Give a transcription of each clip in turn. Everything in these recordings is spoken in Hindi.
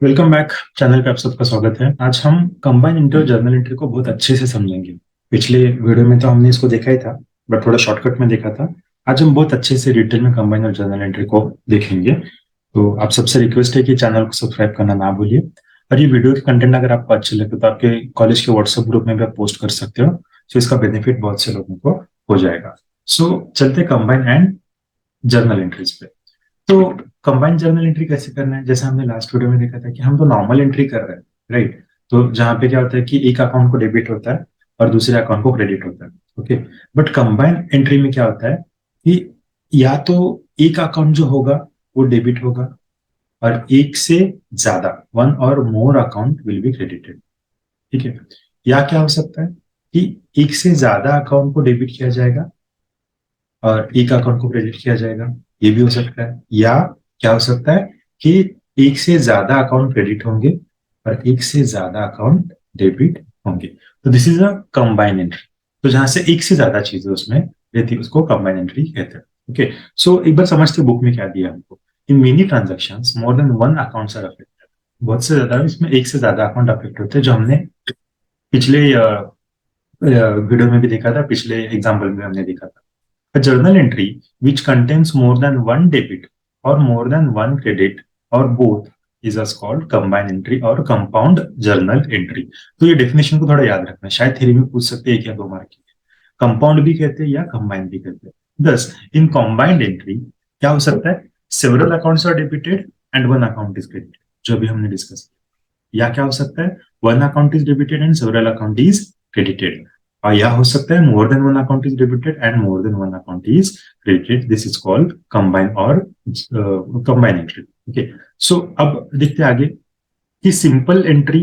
Welcome back. चैनल पे आप सबका स्वागत है। आज हम कंबाइन एंट्री और जर्नल एंट्री को बहुत अच्छे से समझेंगे। पिछले वीडियो में तो हमने इसको देखा ही था, बट थोड़ा शॉर्टकट में देखा था। आज हम बहुत अच्छे से डिटेल में कंबाइन और जर्नल एंट्री को देखेंगे। तो आप सबसे रिक्वेस्ट है कि चैनल को सब्सक्राइब करना ना भूलिए। और ये वीडियो के कंटेंट अगर आपको अच्छे लगे तो आपके कॉलेज के व्हाट्सएप ग्रुप में भी आप पोस्ट कर सकते हो। सो इसका बेनिफिट बहुत से लोगों को हो जाएगा। सो चलते कंबाइन एंड जर्नल एंट्रीज पे। तो कंबाइंड जर्नल एंट्री कैसे करना है, जैसे हमने लास्ट वीडियो में देखा था कि हम तो नॉर्मल एंट्री कर रहे हैं, राइट। तो जहाँ पे क्या होता है कि एक अकाउंट को डेबिट होता है और दूसरे अकाउंट को क्रेडिट होता है। ओके। बट कंबाइंड एंट्री में क्या होता है कि या तो एक अकाउंट जो होगा वो डेबिट होगा और एक से ज्यादा वन और more account will be credited. ठीक है। या क्या हो सकता है कि एक से ज्यादा अकाउंट को डेबिट किया जाएगा और एक अकाउंट को क्रेडिट किया जाएगा। ये भी हो सकता है। या क्या हो सकता है कि एक से ज्यादा अकाउंट क्रेडिट होंगे और एक से ज्यादा अकाउंट डेबिट होंगे। तो this is a combine entry. तो जहां से एक से ज्यादा चीजें उसमें रहती है उसको कंबाइन एंट्री कहते हैं। ओके। सो एक बार समझते बुक में क्या दिया हमको। In many transaction more than one accounts are affected. बहुत से ज्यादा इसमें एक से ज्यादा अकाउंट अफेक्ट होते हैं, जो हमने पिछले वीडियो में भी देखा था, पिछले एग्जाम्पल में हमने देखा था। A journal entry which contains more than one debit or more than one credit or both is as called combined entry or compound journal entry। तो ये डेफिनेशन को थोड़ा याद रखना है, शायद थ्योरी में पूछ सकते हैं एक या दो मार्क की। कंपाउंड भी कहते हैं या कंबाइन भी कहते हैं। दस इन कॉम्बाइंड एंट्री क्या हो सकता है, several accounts are debited and one account is credited, जो भी हमने डिस्कस किया। या क्या हो सकता है, one account is debited and several account is credited. और या हो सकता है मोर than one account is debited and more than one account is credited. This is called combine और कंबाइन एंट्री। ओके। सो अब देखते हैं आगे कि simple entry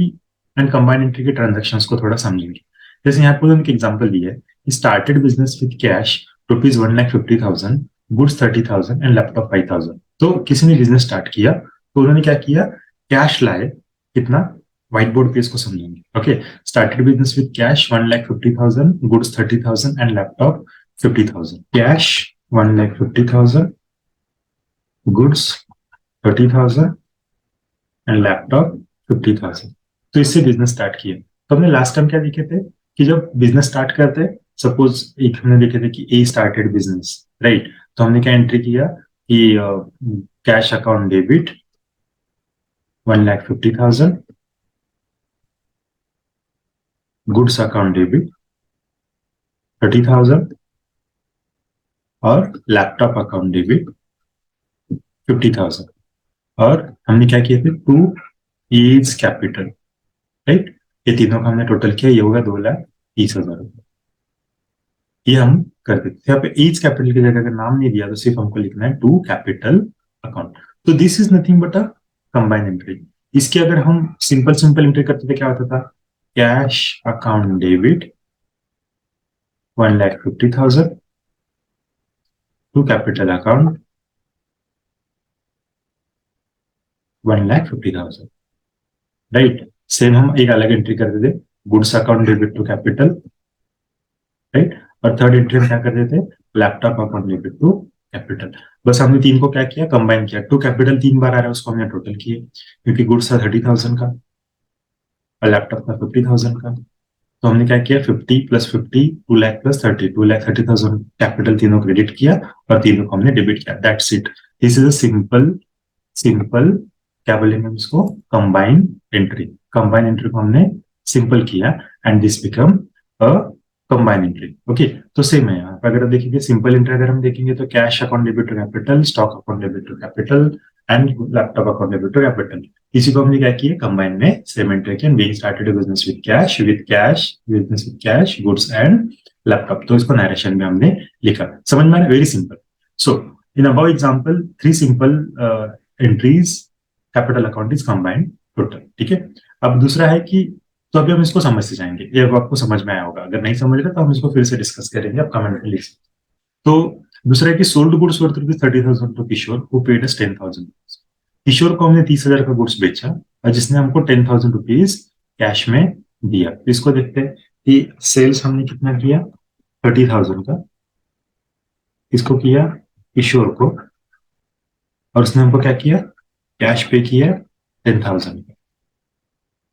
and combine entry के ट्रांजेक्शन्स को थोड़ा समझेंगे। जैसे यहाँ पर उनके एग्जांपल दिया है, started business with cash ₹1,50,000, goods 30,000 and laptop 5,000। तो किसी ने बिजनेस स्टार्ट किया तो उन्होंने क्या किया, कैश लाए। कितना, व्हाइट बोर्ड पे इसको समझेंगे। Okay. Started business with cash 1,50,000, goods 30,000 and laptop 50,000। Cash 1,50,000, goods 30,000 and laptop 50,000। तो इससे बिजनेस स्टार्ट किया। तो हमने लास्ट टाइम क्या देखे थे कि जब बिजनेस स्टार्ट करते हैं, सपोज एक हमने देखे थे कि ए स्टार्टेड बिजनेस, राइट। तो हमने क्या एंट्री किया कि cash account debit 1,50,000, goods account debit 30,000 और लैपटॉप अकाउंट डेबिट 50,000। और हमने क्या किया फिर, टू इज कैपिटल, राइट। ये तीनों का हमने टोटल किया, ये होगा 2,30,000। ये हम कर देते थे। यहाँ पे ईच कैपिटल की जगह अगर नाम नहीं दिया तो सिर्फ हमको लिखना है टू कैपिटल अकाउंट। तो this is nothing but a combine entry. इसकी अगर हम सिंपल सिंपल एंट्री करते थे क्या होता था, cash account debit 1,50,000, to capital account 1,50,000, right. Same हम एक अलग एंट्री करते थे, goods account debit to capital, right. और थर्ड एंट्री में क्या कर देते, laptop account debit to capital. बस हमने तीन को क्या किया, कंबाइन किया। टू कैपिटल तीन बार आ रहा है उसको हमने टोटल किए, क्योंकि गुड्स था 30,000 का और लैपटॉप था 50,000 का। तो हमने क्या किया, 50 + 50 2,00,000 + 30, 2,30,000 कैपिटल तीनों क्रेडिट किया और तीनों को हमने डेबिट किया। That's it. This is a simple simple क्या बोलेंगे इसको, कंबाइन एंट्री। कंबाइन एंट्री को हमने सिंपल किया and this become a combine entry. Okay. तो सेम है यहाँ पर, अगर आप देखेंगे सिंपल एंट्री अगर हम देखेंगे तो cash account debit to capital, stock account debit to capital and laptop account debit to capital. इसी को हमने क्या किया, कंबाइन में सेम एंट्री किया। Being started business with cash business with cash goods and laptop. तो इसको नरेशन में हमने लिखा। समझ में आ रहा है, very simple. So in about example three simple entries, capital account is combined total. ठीक है। अब दूसरा है कि, तो अभी हम इसको समझते जाएंगे, ये अब आपको समझ में आया होगा। अगर नहीं समझ रहे तो हम इसको फिर से डिस्कस करेंगे, आप कमेंट में लिख सकते हैं। तो दूसरा है कि sold goods worth ₹30,000 to Kishore who paid us 10,000। Kishore को हमने 30,000 का गुड्स बेचा और जिसने हमको ₹10,000 कैश में दिया। तो इसको देखते हैं कि सेल्स हमने कितना किया, 30,000 का। इसको किया किशोर को और उसने हमको क्या किया, कैश पे किया 10,000।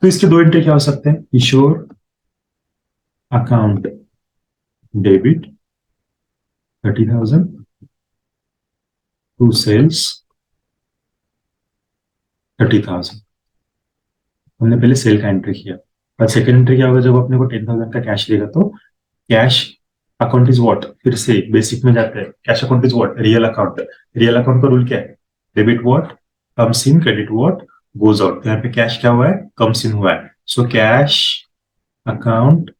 तो इसके दो एंट्री क्या हो सकते हैं? किशोर अकाउंट डेबिट 30,000 टू सेल्स 30,000। हमने पहले सेल का एंट्री किया। और सेकंड एंट्री क्या होगा? जब अपने को 10,000 का कैश देगा तो कैश अकाउंट इज व्हाट? फिर से बेसिक में जाते हैं। Cash account is what? Real account. Real account का रूल क्या है? Debit what comes in, credit what goes out. तो यहाँ पे कैश क्या हुआ है? कम्स इन हुआ है। सो कैश अकाउंट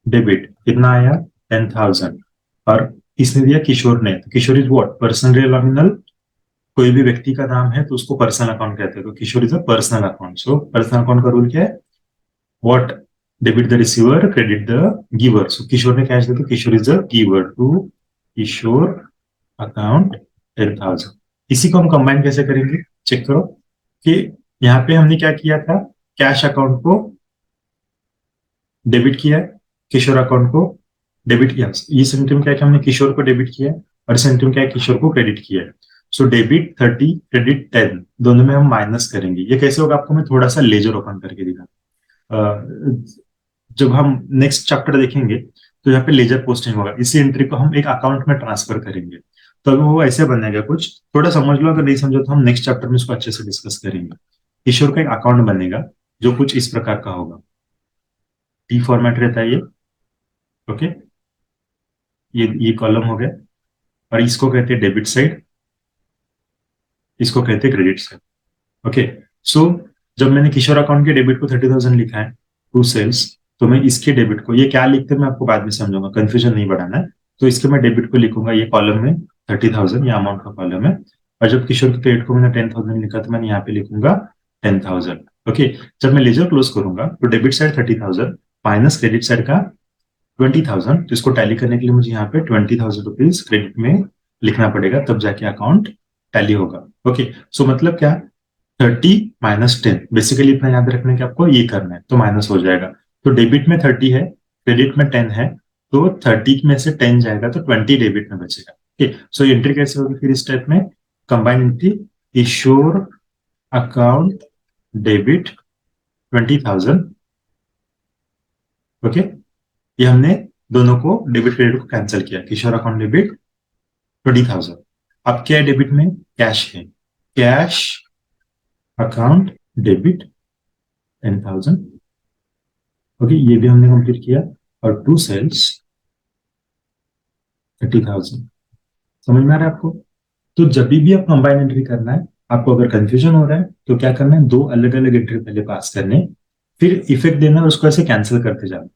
डेबिट कितना आया? 10,000। और इसने दिया किशोर ने, तो Kishore is what? Person real nominal. कोई भी व्यक्ति का नाम है तो उसको पर्सनल अकाउंट कहते हैं, तो Kishore is a personal account. So personal account का रूल क्या है? What? Debit the receiver, credit the giver. So Kishore ने कैश दिया तो Kishore is the giver to Kishore account 10,000। इसी को हम कंबाइन कैसे करेंगे? चेक करो कि यहाँ पे हमने क्या किया था? कैश अकाउंट को डेबिट किया है, किशोर अकाउंट को डेबिट किया। ये सेंटर क्या है कि हमने किशोर को डेबिट किया है, और सेंटर क्या है? किशोर को क्रेडिट किया है। सो डेबिट 30, क्रेडिट 10, दोनों में हम माइनस करेंगे। ये कैसे होगा? आपको मैं थोड़ा सा लेजर ओपन करके दिखा। जब हम नेक्स्ट चैप्टर देखेंगे तो यहाँ पे लेजर पोस्टिंग होगा। इसी एंट्री को हम एक अकाउंट में ट्रांसफर करेंगे, तो अभी वो ऐसे बनेगा कुछ। थोड़ा समझ लो, अगर नहीं समझो तो हम नेक्स्ट चैप्टर में इसको अच्छे से डिस्कस करेंगे। किशोर का एक अकाउंट बनेगा जो कुछ इस प्रकार का होगा। टी फॉर्मेट रहता है ये। ओके, ये कॉलम हो गया, और इसको कहते हैं डेबिट साइड, इसको कहते हैं क्रेडिट साइड। ओके, सो जब मैंने किशोर अकाउंट के डेबिट को 30,000 लिखा है टू सेल्स, तो मैं इसके डेबिट को, ये क्या लिखते हैं मैं आपको बाद में समझाऊंगा, कंफ्यूजन नहीं बढ़ाना है। तो इसके मैं डेबिट को लिखूंगा ये कॉलम में 30,000, ये अमाउंट का कॉलम है। और जब किशोर के क्रेडिट को मैंने 10,000 लिखा तो मैंने यहाँ पे लिखूंगा 10,000। ओके, जब मैं लेजर क्लोज करूंगा तो debit side 30,000 minus credit side का 20,000, तो इसको टैली करने के लिए मुझे यहाँ पे 20,000 रुपीज क्रेडिट में लिखना पड़ेगा, तब जाके अकाउंट टैली होगा। ओके, सो मतलब क्या? 30 - 10, बेसिकली इतना याद रखने के आपको ये करना है, तो माइनस हो जाएगा। तो डेबिट में 30 है, क्रेडिट में 10 है, तो 30 में से 10 जाएगा तो 20 डेबिट में बचेगा। ठीक, सो एंट्री कैसे होगी फिर इस टाइप में? कंबाइन एंट्री, किशोर अकाउंट डेबिट 20,000। ओके, ये हमने दोनों को डेबिट क्रेडिट को कैंसिल किया। किशोर अकाउंट डेबिट 20,000। अब क्या है डेबिट में? कैश है। Cash account debit 10,000। ओके, ये भी हमने कंप्लीट किया। और टू सेल्स 30,000। समझ में आ रहा है आपको? तो जब भी आप कंबाइन एंट्री करना है, आपको अगर कंफ्यूजन हो रहा है तो क्या करना है? दो अलग अलग एंट्री पहले पास करने, फिर इफेक्ट देना और उसको ऐसे कैंसिल करते जाना।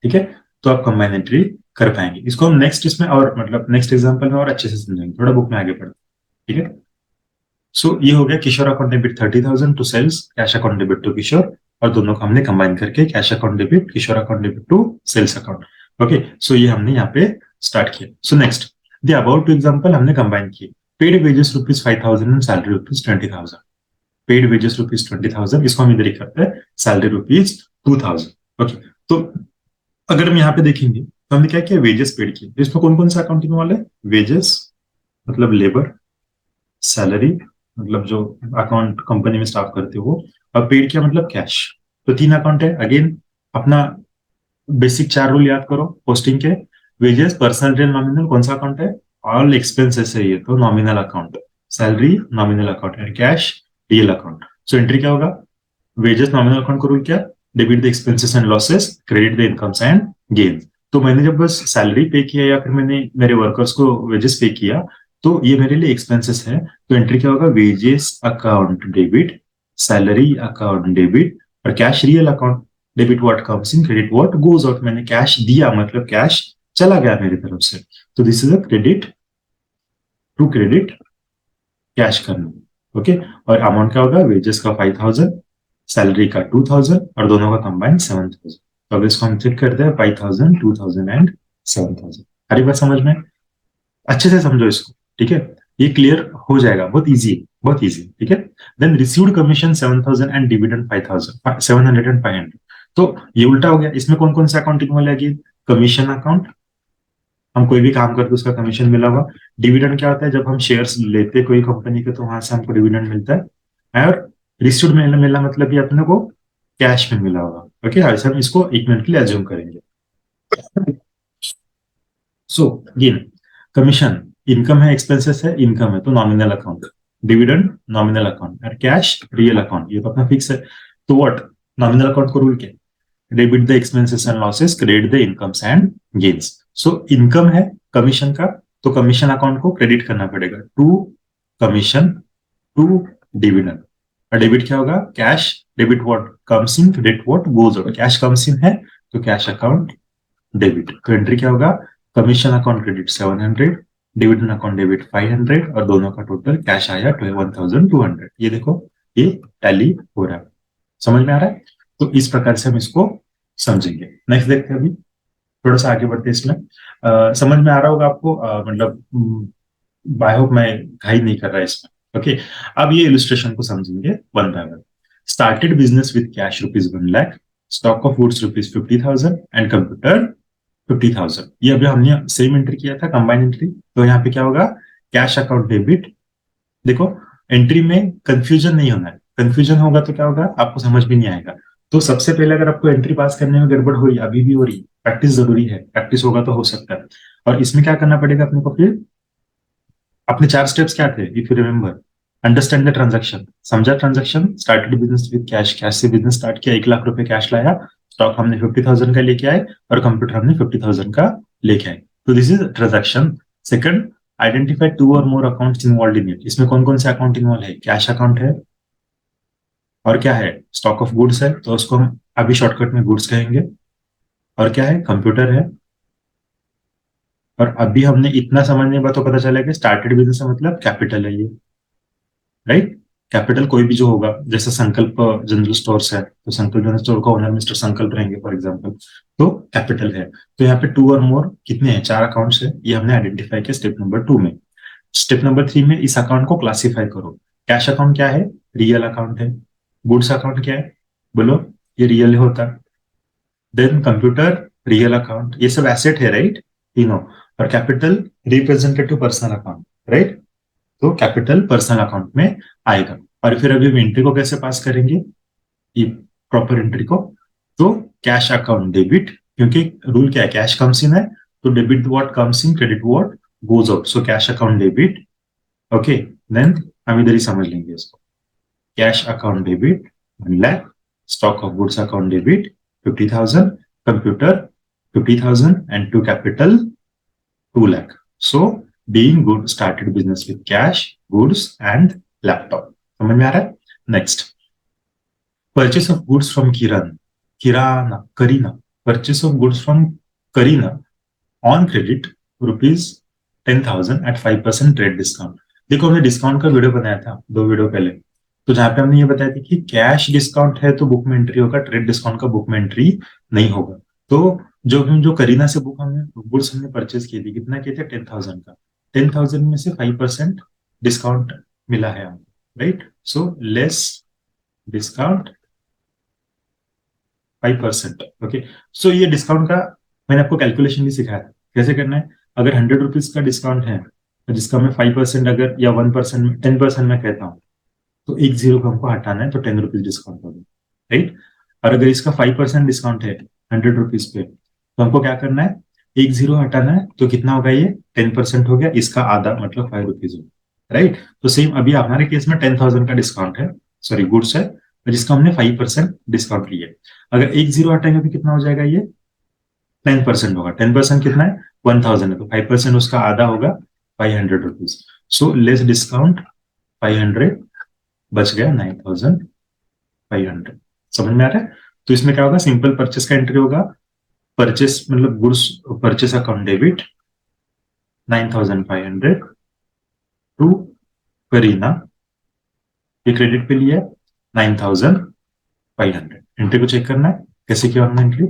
ठीक है, तो आप कंबाइन एंट्री कर पाएंगे। इसको हम नेक्स्ट इसमें और मतलब नेक्स्ट एग्जांपल में और अच्छे से समझेंगे, थोड़ा बुक में आगे बढ़ते। ठीक है, सो ये हो गया Kishore account debit 30,000 to sales, cash account debit to Kishore, और दोनों को हमने कंबाइन करके cash account debit, Kishore account debit to sales account. Okay, so ये हमने यहाँ पे स्टार्ट किया। So next, the above two example हमने कंबाइन किए। Paid wages rupees 5,000 and salary rupees 20,000। Paid wages rupees 20,000, इसको हम इधर ही करते हैं, सैलरी रुपीज 2,000। ओके, तो अगर हम यहाँ पे देखेंगे तो हमने क्या किया? वेजेस पेड किए। तो इसमें कौन कौन सा अकाउंटिंग वाले? वेजेस मतलब लेबर, सैलरी मतलब जो अकाउंट कंपनी में स्टाफ करते हो, और पेड क्या मतलब कैश। तो तीन अकाउंट है। अगेन अपना बेसिक चार रूल याद करो पोस्टिंग के। वेजेस पर्सनल रियल नॉमिनल कौन सा अकाउंट है? ऑल एक्सपेंसेस है ये, तो nominal account. Salary nominal account, and cash real account. So entry क्या होगा? वेजेस नॉमिनल अकाउंट का रूल क्या? Debit the expenses and losses, credit the incomes and gain. तो मैंने जब बस सैलरी पे किया या फिर मैंने मेरे वर्कर्स को वेजेस पे किया, तो ये मेरे लिए एक्सपेंसेस है। तो एंट्री क्या होगा? Wages account debit, salary account debit, और cash real account. Debit what comes in, credit what goes out. मैंने कैश दिया मतलब कैश चला गया मेरी तरफ से, तो this is a credit to credit cash करना। ओके, और अमाउंट क्या होगा? वेजेस का 5,000, सैलरी का 2,000, और दोनों का कंबाइन 7,000। तो अब इसको हम चेक करते हैं, 5,000, 2,000 एंड 7,000। हरी बात समझ में? अच्छे से समझो इसको। ठीक है, ये क्लियर हो जाएगा, बहुत इजी है, बहुत इजी। ठीक है, then received commission 7,000 and dividend 5,000, 700 and 500। तो ये उल्टा हो गया। इसमें कौन कौन से अकाउंटिंग वाले आगे? कमीशन अकाउंट, हम कोई भी काम करते उसका कमीशन मिला हुआ। डिविडेंड क्या होता है? जब हम शेयर्स लेते कोई कंपनी के तो वहां से हमको डिविडेंड मिलता है। और रिसीव्ड में मिला मतलब ये अपने को कैश में मिला होगा। ओके, ऐसा हम इसको एक मिनट के लिए अज्यूम करेंगे। सो गेन कमीशन, इनकम है एक्सपेंसेस है, इनकम है तो nominal account, dividend nominal account और कैश रियल अकाउंट, ये तो अपना फिक्स है। तो व्हाट, नॉमिनल अकाउंट को रूल क्या, debit the expenses and losses, credit the incomes and gains. So income है कमीशन का, तो कमीशन अकाउंट को क्रेडिट करना पड़ेगा टू कमीशन टू डिविडेंड। और डेबिट क्या होगा, cash, debit what comes in, credit what goes out, cash comes in है तो कैश अकाउंट डेबिट। तो एंट्री क्या होगा, commission account credit 700, dividend account debit 500 और दोनों का टोटल कैश आया 1200। ये देखो ये टैली हो रहा है, समझ में आ रहा है। तो इस प्रकार से हम इसको समझेंगे। नेक्स्ट देखते हैं, अभी थोड़ा सा आगे बढ़ते हैं इसमें। समझ में आ रहा होगा आपको, मतलब आई होप मैं घाई नहीं कर रहा इसमें। ओके, अब ये इलिस्ट्रेशन को समझेंगे one by one. Started business with cash ₹1,00,000, stock of goods ₹50,000 and computer 50,000। ये अभी हमने सेम एंट्री किया था, कंबाइन एंट्री। तो यहाँ पे क्या होगा, कैश अकाउंट डेबिट। देखो एंट्री में कंफ्यूजन नहीं होना है, कंफ्यूजन होगा तो क्या होगा, आपको समझ भी नहीं आएगा। तो सबसे पहले अगर आपको एंट्री पास करने में गड़बड़ हो रही है, अभी भी हो रही है, प्रैक्टिस जरूरी है, प्रैक्टिस होगा तो हो सकता है। और इसमें क्या करना पड़ेगा अपने को, फिर अपने 4 स्टेप्स क्या थे if you remember. Understand the transaction, समझा transaction, started business with cash, cash से बिजनेस स्टार्ट किया, 1,00,000 रुपए कैश लाया, स्टॉक हमने 50,000 का लेके आए और कंप्यूटर हमने 50,000 का लेके आए। तो this is transaction. Second, identify 2 और मोर अकाउंट्स इन्वॉल्व इन इट। इसमें कौन कौन से अकाउंट इन्वॉल्व है, कैश अकाउंट है और क्या है, स्टॉक ऑफ गुड्स है, तो उसको हम अभी शॉर्टकट में गुड्स कहेंगे। और क्या है, कंप्यूटर है। और अभी हमने इतना समझने के बाद तो पता चला कि स्टार्टेड बिजनेस का मतलब कैपिटल है ये, राइट। कैपिटल कोई भी जो होगा, जैसे संकल्प जनरल स्टोर्स है तो संकल्प जनरल स्टोर का ओनर मिस्टर संकल्प रहेंगे फॉर एग्जांपल, तो कैपिटल है। तो यहाँ पे 2 और मोर कितने हैं, 4 अकाउंट्स है, ये हमने आइडेंटिफाई किया स्टेप नंबर 2 में। स्टेप नंबर 3 में इस अकाउंट को क्लासिफाई करो। कैश अकाउंट क्या है, रियल अकाउंट है। गुड्स अकाउंट क्या है, बोलो, ये रियल होता है। देन कंप्यूटर, रियल अकाउंट, ये सब एसेट है, राइट, तीनों। और capital representative personal account, right. तो कैपिटल पर्सनल अकाउंट में आएगा। और फिर अभी हम एंट्री को कैसे पास करेंगे, ये प्रॉपर एंट्री को, तो कैश अकाउंट डेबिट, क्योंकि रूल क्या है, कैश कम्स इन है तो debit what comes in, credit what goes out, so cash account debit. Okay, then हम इधर ही समझ लेंगे इसको। Cash account debit 1,00,000, stock of goods account debit 50,000, computer 50,000 and to capital 2,00,000. So being good started business with cash, goods and laptop. समझ में आ रहा है। Next, purchase of goods from Kareena, purchase of goods from Kareena on credit ₹10,000 at 5% trade discount. देखो हमने डिस्काउंट का वीडियो बनाया था 2 वीडियो पहले, तो जहां पे हमने ये बताया था कि कैश डिस्काउंट है तो बुक में एंट्री होगा, ट्रेड डिस्काउंट का बुक में एंट्री नहीं होगा। तो जो करीना से बुक हमने गुड्स हमने परचेज की थी, कितना किए थे, 10,000 का। 10,000 में से 5% डिस्काउंट मिला है हमको, right. So less discount 5%। Okay, so ये डिस्काउंट का मैंने आपको कैलकुलेशन भी सिखाया था कैसे करना है। अगर 100 रुपीज का डिस्काउंट है तो जिसका मैं 5% अगर या 1% 10% में कहता हूँ, तो एक जीरो को हमको हटाना है तो 10 रुपीज डिस्काउंट होगा, राइट। और अगर इसका 5% डिस्काउंट है 100 रुपीज पे, तो हमको क्या करना है, एक जीरो हटाना है तो कितना होगा, ये 10% हो गया, इसका आधा मतलब 5 रुपीज होगा, राइट। तो सेम अभी हमारे केस में 10,000 का डिस्काउंट है, सॉरी गुड्स है, जिसका हमने 5% डिस्काउंट लिया। अगर एक जीरो हटाएंगे तो कितना हो जाएगा, ये 10% होगा। 10% कितना है, 1,000 है, तो 5% उसका आधा होगा 500 रुपीज। सो लेस डिस्काउंट 500, बच गया 9,500। समझ में आ रहा है। तो इसमें क्या होगा, सिंपल परचेस का एंट्री होगा, परचेस मतलब goods, purchase account debit 9,500 to Kareena, ये क्रेडिट पे लिया 9,500। एंट्री को चेक करना है कैसे किया हमने एंट्री,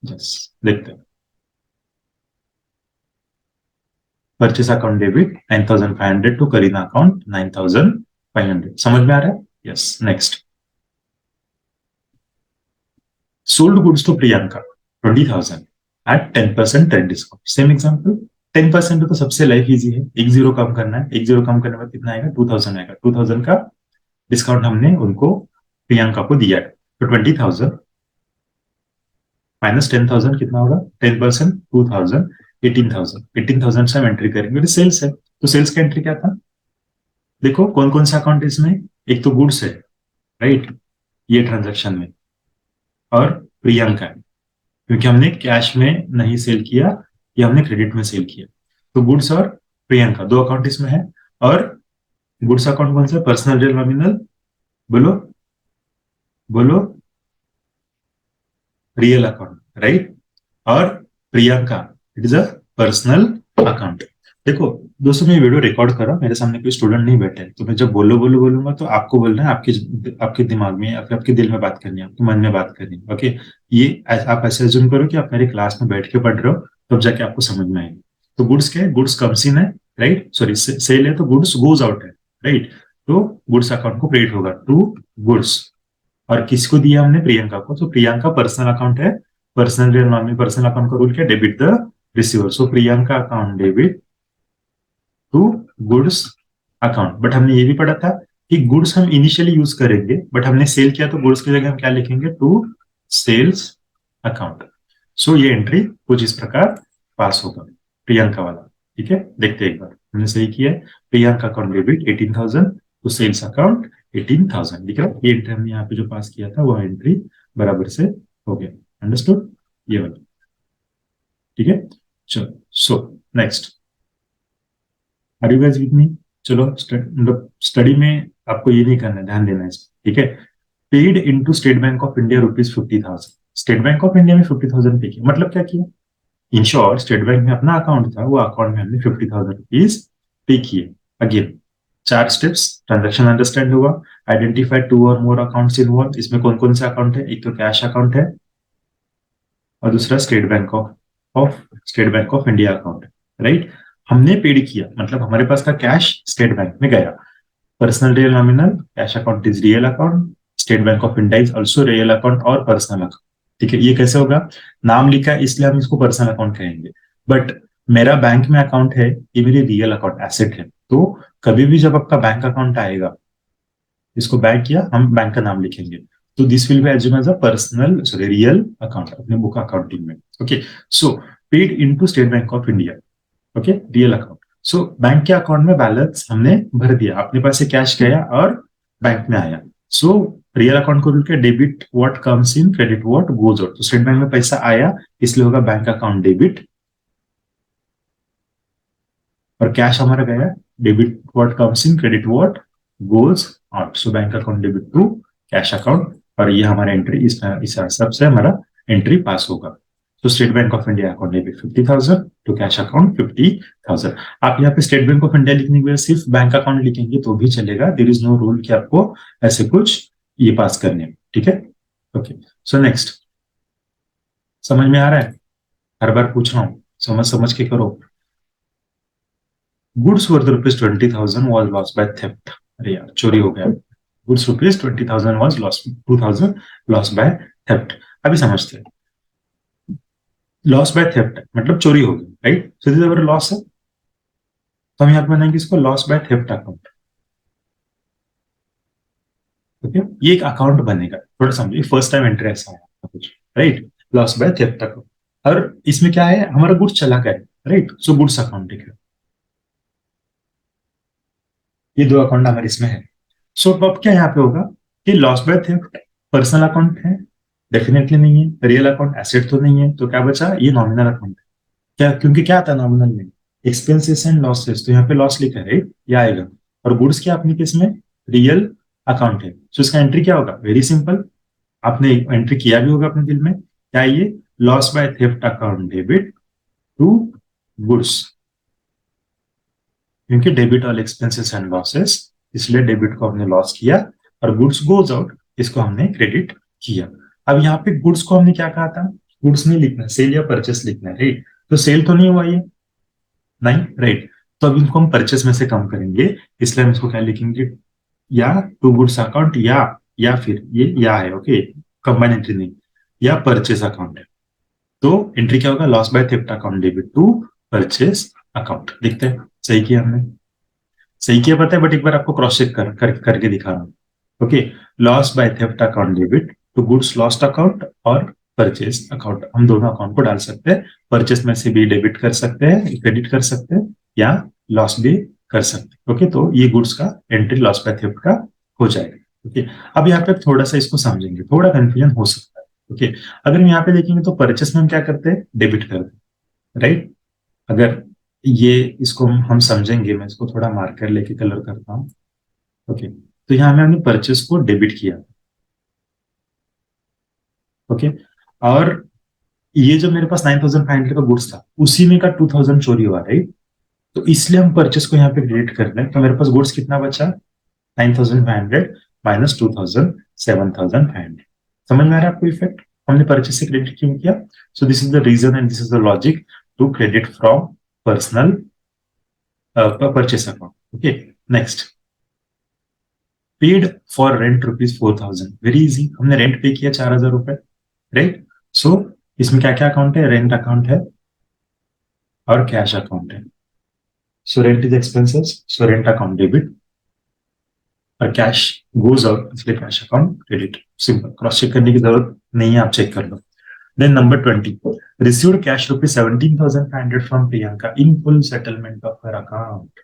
यस देखते हैं। Purchase account debit 9,500 to Kareena account 9,500। समझ में आ रहा है, yes. Next, sold goods to Priyanka 20,000 at 10% trade discount. Same example, 10% तो सबसे लाइफ इजी है, एक जीरो कम करना है, एक जीरो कम करने के बाद कितना आएगा, 2,000 आएगा। 2,000 का डिस्काउंट हमने उनको प्रियंका को दिया है, तो 20,000 माइनस 10,000 कितना होगा, 10%, 2,000, 18,000, 18,000 से हम एंट्री करेंगे, सेल्स है, तो सेल्स का एंट्री क्या था, देखो कौन कौन सा अकाउंट है इसमें, एक तो गुड्स है, राइट, ये ट्रांजेक्शन में, और प्रियंका है, क्योंकि हमने कैश में नहीं सेल किया, या हमने क्रेडिट में सेल किया, तो गुड्स और प्रियंका दो अकाउंट इसमें है, और गुड्स अकाउंट कौन सा, पर्सनल रियल नॉमिनल, बोलो बोलो, रियल अकाउंट, राइट, और Priyanka it is a personal account. देखो दोस्तों, मैं वीडियो रिकॉर्ड कर रहा हूँ, मेरे सामने कोई स्टूडेंट नहीं बैठे, तो मैं जब बोलूंगा तो आपको बोलना है, आपके आपके दिमाग में या फिर आपके दिल में बात करनी है, आपके मन में बात करनी है, ओके। ये आप ऐसे अज्यूम करो कि आप मेरे क्लास में बैठ के पढ़ रहे हो, तब जाके आपको समझ में आएगी। तो गुड्स क्या है, गुड्स कम्स इन है, राइट, सॉरी सेल है, तो गुड्स गोज आउट है, राइट, तो गुड्स अकाउंट को क्रेडिट होगा टू गुड्स, और किसको दिया हमने, प्रियंका को, तो प्रियंका पर्सनल अकाउंट है, personal real nominal, personal account का रूल क्या, debit the receiver, so Priyanka account debit to goods account. But हमने ये भी पढ़ा था कि गुड्स हम इनिशियली यूज करेंगे, बट हमने सेल किया तो गुड्स की जगह हम क्या लिखेंगे, टू सेल्स अकाउंट। सो ये एंट्री कुछ इस प्रकार पास होगा, प्रियंका वाला, ठीक है, देखते हैं एक बार, हमने सही किया है, Priyanka account debit 18,000 to sales account 18,000, दिख रहा है, ये एंट्री हमने यहाँ पे जो पास किया था वो एंट्री बराबर से हो गया, अंडरस्टूड, ये वाला, ठीक है। चलो so next, are you guys with me, चलो मतलब स्टडी में आपको ये नहीं करना है, ध्यान देना है इस पे, ठीक है। Paid into state bank of India ₹50,000, state bank of India में 50,000 पे किया, मतलब क्या किया, इन शॉर्ट स्टेट बैंक में अपना अकाउंट था, वो अकाउंट में हमने ₹50,000 पे किए। अगेन चार स्टेप्स, ट्रांजेक्शन अंडरस्टैंड हुआ, आइडेंटिफाई टू और मोर अकाउंट्स इन्वॉल्व, इसमें कौन कौन से अकाउंट है, एक तो कैश अकाउंट है, और दूसरा state bank of India account, right. हमने पेड किया, मतलब हमारे पास का कैश स्टेट बैंक में गया, personal real nominal, cash account is real account, state bank of India is also real account और पर्सनल अकाउंट, ठीक है। ये कैसे होगा, नाम लिखा है इसलिए हम इसको पर्सनल अकाउंट कहेंगे, बट मेरा बैंक में अकाउंट है, ये मेरी रियल अकाउंट एसेट है, तो कभी भी जब आपका बैंक अकाउंट आएगा, इसको बैंक किया, हम बैंक का नाम लिखेंगे, तो this will be assume as a personal sorry real account अपने बुक अकाउंटिंग में, okay. So paid into state bank of India, okay, real account, so bank के अकाउंट में बैलेंस हमने भर दिया, अपने पास से कैश गया और बैंक में आया, सो रियल अकाउंट को बोलकर debit what comes in, credit what goes out, तो स्टेट बैंक में पैसा आया इसलिए होगा बैंक अकाउंट डेबिट, और कैश हमारा गया, debit what comes in, credit what goes out, so bank account debit to cash account, और ये हमारा एंट्री इस हिसाब से हमारा एंट्री पास होगा। तो state bank of India account debit 50,000 to cash account 50,000। आप यहाँ पे स्टेट बैंक ऑफ इंडिया लिखने के लिए सिर्फ बैंक अकाउंट लिखेंगे तो भी चलेगा, देयर इज नो रूल कि आपको ऐसे कुछ ये पास करने, ठीक है, ओके। सो नेक्स्ट, समझ में आ रहा है, हर बार पूछ रहा हूँ, समझ समझ के करो। Goods worth ₹20,000 was lost by theft, अरे यार चोरी हो गया, goods ₹20,000 was lost, 2,000 lost by theft। अभी समझते हैं, लॉस बाय थेफ्ट मतलब चोरी हो गई, राइट, सीधे जबर लॉस है, तो हम यहाँ पे बनाएंगे इसको loss by theft account, okay, ये एक अकाउंट बनेगा, थोड़ा समझिए, फर्स्ट टाइम एंट्री ऐसा है कुछ, right, loss by theft account, और इसमें क्या है, हमारा गुड्स चला गया, राइट, सो गुड्स अकाउंट है, ये दो अकाउंट हमारे इसमें है। सो अब क्या यहाँ पे होगा कि loss by theft personal account है, डेफिनेटली नहीं है, रियल अकाउंट एसेट तो नहीं है, तो क्या बचा, ये नॉमिनल अकाउंट है, क्या, क्योंकि क्या आता है नॉमिनल में, एक्सपेंसेस एंड लॉसेस, तो यहाँ पे लॉस लिखा है, ये आएगा, और गुड्स क्या अपने केस में रियल अकाउंट है, सो इसका एंट्री क्या होगा, वेरी सिंपल, आपने एंट्री किया भी होगा अपने दिल में, क्या ये loss by theft account debit to goods, क्योंकि debit all expenses and losses, इसलिए डेबिट को हमने लॉस किया, और गुड्स गोज आउट, इसको हमने क्रेडिट किया। अब यहाँ पे गुड्स को हमने क्या कहा था, गुड्स नहीं लिखना, सेल या परचेस लिखना है, राइट, तो सेल तो नहीं हुआ ये, नहीं, राइट, तो अब इनको हम परचेस में से कम करेंगे, इसलिए हम इसको क्या लिखेंगे, या टू गुड्स अकाउंट, या फिर ये या है, ओके, कंबाइन एंट्री नहीं, या परचेस अकाउंट है, तो एंट्री क्या होगा, loss by theft account debit to purchase account, देखते हैं, सही किया हमने, सही किया पता है, बट एक बार आपको क्रॉस चेक करके दिखा रहा हूँ, okay, loss by theft account debit to goods lost account और परचेज अकाउंट, हम दोनों अकाउंट को डाल सकते हैं। परचेस में से भी डेबिट कर सकते हैं, क्रेडिट कर सकते हैं, या लॉस भी कर सकते हैं। ओके, तो ये गुड्स का एंट्री लॉस बाय थेफ्ट का हो जाएगा। ओके, अब यहाँ पे थोड़ा सा इसको समझेंगे, थोड़ा कंफ्यूजन हो सकता है। ओके, अगर हम यहाँ पे देखेंगे तो परचेस में हम क्या करते हैं, डेबिट करते हैं, राइट। अगर ये इसको हम समझेंगे, मैं इसको थोड़ा मार्कर लेके कलर करता हूँ। ओके, तो यहाँ हमने परचेस को डेबिट किया। ओके, और ये जो मेरे पास 9,500 का गुड्स था, उसी में का 2,000 चोरी हुआ, राइट। तो इसलिए हम परचेस को यहाँ पे क्रेडिट कर रहे हैं। तो मेरे पास गुड्स कितना बचा, 9,500 माइनस 2,000, 7,500। समझ में आ रहा है आपको इफेक्ट, हमने परचेस से क्रेडिट क्यों किया। So this is the reason and this is the logic to credit from personal purchase account. Okay, next, paid for rent ₹4,000, very easy, हमने रेंट पे किया 4,000 रुपए, राइट। सो इसमें क्या क्या अकाउंट है, रेंट अकाउंट है और कैश अकाउंट है। So rent is expenses, so rent account debit, और कैश गोज आउट, इसलिए cash account credit. Simple, cross check करने की जरूरत नहीं है, आप चेक कर लो। Then number 20, received cash ₹17,500 from Priyanka in full settlement of her account.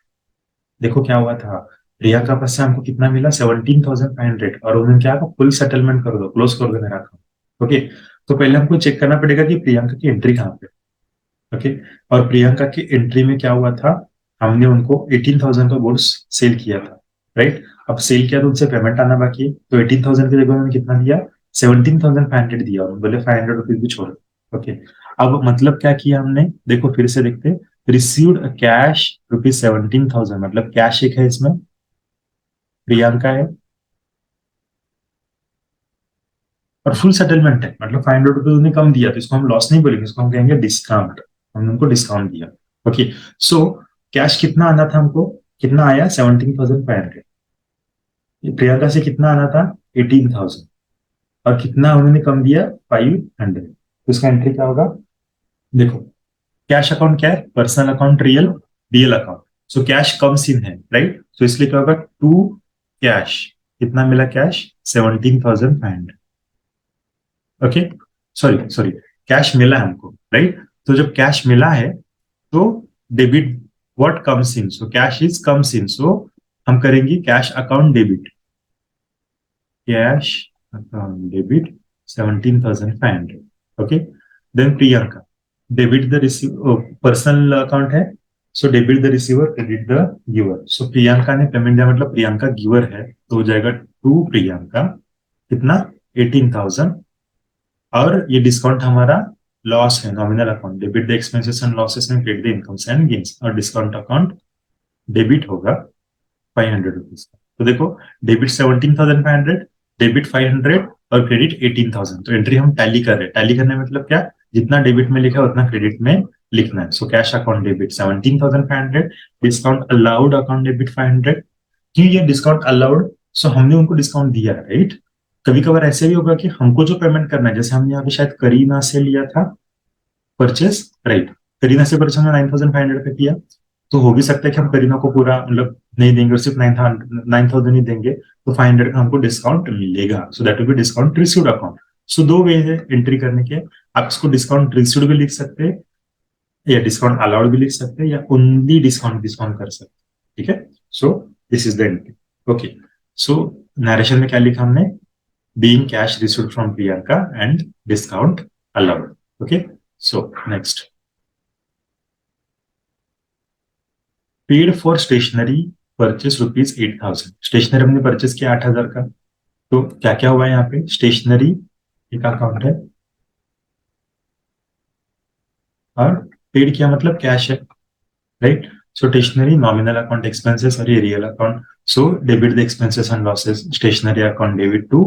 देखो क्या हुआ था, प्रियंका पास से हमको कितना मिला, 17,500, और उन्होंने क्या कहा, फुल सेटलमेंट कर दो, क्लोज कर दो मेरा अकाउंट। ओके, तो पहले हमको चेक करना पड़ेगा कि प्रियंका की एंट्री कहाँ पे। ओके, और प्रियंका की एंट्री में क्या हुआ था, हमने उनको 18,000 का गुड्स सेल किया था, राइट। अब सेल किया तो उनसे पेमेंट आना बाकी है, तो 18,000 की जगह उन्होंने कितना दिया, 17,500 दिया, और बोले 500 रुपीज भी छोड़ो। ओके, अब मतलब क्या किया हमने, देखो फिर से देखते, रिसीव्ड कैश ₹17,000, मतलब कैश एक है इसमें, प्रियंका है, और फुल सेटलमेंट है, मतलब 500 रुपीज उन्हें कम दिया, तो इसको हम लॉस नहीं बोलेंगे, इसको हम कहेंगे डिस्काउंट, हमने उनको डिस्काउंट दिया। ओके, सो कैश कितना आना था हमको, कितना आया, 17,500। प्रियंका से कितना आना था, 18,000, और कितना उन्होंने कम दिया, 500। तो इसका एंट्री क्या होगा, देखो कैश अकाउंट क्या है, personal account, real, real account. So cash comes in है, राइट। सो इसलिए क्या होगा, टू कैश, कितना मिला cash, 17,500। Okay, sorry sorry, cash मिला है हमको, राइट। तो जब कैश मिला है तो debit what comes in, so cash is comes in, so हम करेंगे cash account debit, cash account debit 17,500। Okay, then Priyanka, debit the receive, personal account है, so debit the receiver, credit the giver. So Priyanka ने पेमेंट दिया, मतलब प्रियंका गिवर है, तो हो जाएगा टू प्रियंका, कितना, 18,000, और ये डिस्काउंट हमारा लॉस है, nominal account, debit the expenses and losses and credit the incomes and gains, और डिस्काउंट अकाउंट डेबिट होगा 500 रुपीज का। तो देखो, डेबिट 17,500, डेबिट 500, और क्रेडिट 18,000। तो एंट्री हम टैली कर रहे हैं, टैली करने मतलब क्या, जितना डेबिट में लिखा है उतना क्रेडिट में लिखना है। सो cash account debit 17,500, discount allowed account debit 500। क्यों ये डिस्काउंट अलाउड, सो हमने उनको डिस्काउंट दिया, राइट। कभी कभार ऐसे भी होगा कि हमको जो पेमेंट करना है, जैसे हमने यहाँ पे शायद करीना से लिया था परचेस, राइट, करीना से परचेस हमने 9,500 पे किया, तो हो भी सकता है कि हम करीना को पूरा मतलब नहीं देंगे और सिर्फ 9,000 ही देंगे, तो 500 का हमको डिस्काउंट मिलेगा। So that will be discount received account. So दो वे है एंट्री करने के, आप इसको डिस्काउंट रिसीव्ड भी लिख सकते हैं, या डिस्काउंट अलाउड भी लिख सकते हैं, या ओनली डिस्काउंट डिस्काउंट कर सकते हैं, ठीक है। So this is the entry. Okay, so narration में क्या लिखा हमने, being cash received from Priyanka and discount allowed. Okay, so next, paid for stationery purchase ₹8,000, stationery हमने परचेस किया 8,000 का। तो क्या क्या हुआ है यहाँ पे, स्टेशनरी एक अकाउंट है, और पेड किया मतलब कैश है, right. So stationery nominal account expenses, और ये real account, so debit the expenses and losses, stationery account debit to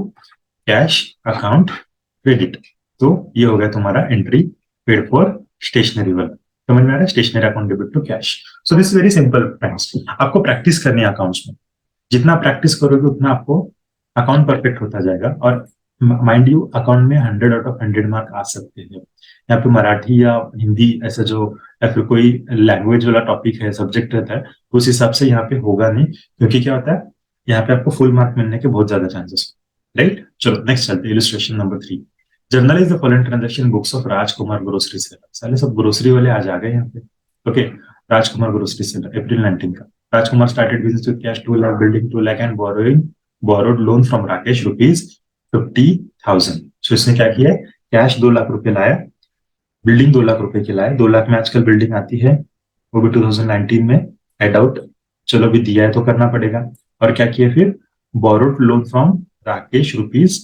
cash account credit. तो ये हो गया तुम्हारा एंट्री, पेड फॉर स्टेशनरी वाला। समझ में आ रहा है, stationery account debit to cash. So this very simple friends, आपको प्रैक्टिस करनी है अकाउंट्स में, जितना प्रैक्टिस करोगे उतना आपको अकाउंट परफेक्ट होता जाएगा। और माइंड यू, अकाउंट में 100 आउट ऑफ 100 मार्क आ सकते हैं। यहाँ पे मराठी या हिंदी ऐसा जो, या फिर कोई लैंग्वेज वाला टॉपिक है, सब्जेक्ट रहता है, उस हिसाब से यहाँ पे होगा नहीं, क्योंकि क्या होता है, यहाँ पे आपको फुल मार्क मिलने के बहुत ज्यादा चांसेस, राइट। चलो नेक्स्ट चलते हैं, illustration number 3। Journalise the following transaction books of Rajkumar grocery seller. साले सब ग्रोसरी वाले आज आ गए यहाँ पे। Okay, Rajkumar grocery seller, April 19 का। Rajkumar started business with cash 2 lakh, building 2 lakh and borrowed loan from Rakesh rupees 50,000। So इसने क्या किया, कैश 2 लाख रुपए लाया, बिल्डिंग 2 लाख रुपए की लाए। 2 लाख में आजकल बिल्डिंग आती है, वो भी 2019 में। आई डाउट, चलो अभी दिया है तो करना पड़ेगा। और क्या किया फिर, borrowed loan from Rakesh rupees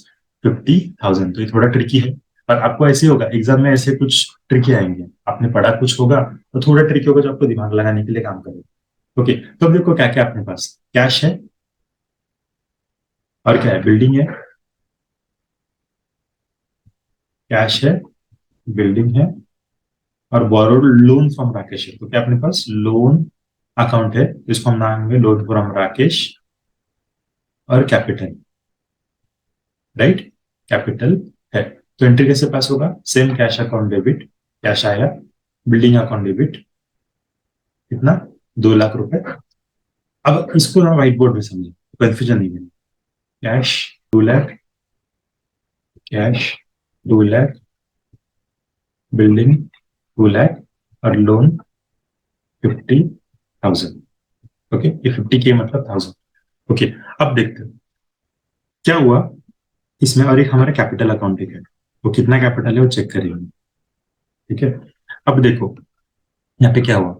50,000। तो ये थोड़ा ट्रिकी है, और आपको ऐसे होगा एग्जाम में, ऐसे कुछ ट्रिकी आएंगे। आपने पढ़ा कुछ होगा तो थोड़ा ट्रिकी होगा, जो आपको दिमाग लगाने के लिए काम करेगा। ओके, तो अब देखो क्या क्या अपने पास कैश है, और क्या है, बिल्डिंग है, कैश है, बिल्डिंग है, और बोरोड लोन फ्रॉम राकेश है। तो क्या अपने पास लोन अकाउंट है, जिसको हम नाम में लोन फ्रॉम राकेश, और कैपिटल, राइट, कैपिटल है। तो एंट्री कैसे पास होगा, same cash account debit, cash आया, बिल्डिंग अकाउंट डेबिट, कितना, 2 लाख रुपए। अब इसको ना व्हाइट बोर्ड में समझे, कंफ्यूजन नहीं है। Cash 2 lakh, cash 2 lakh, building 2 lakh, और लोन 50,000। ओके, ये 50K मतलब 1000। ओके, अब देखते हैं क्या हुआ इसमें। और एक हमारा कैपिटल अकाउंट है, वो कितना कैपिटल है वो चेक करेंगे, ठीक है। अब देखो यहाँ पे क्या हुआ,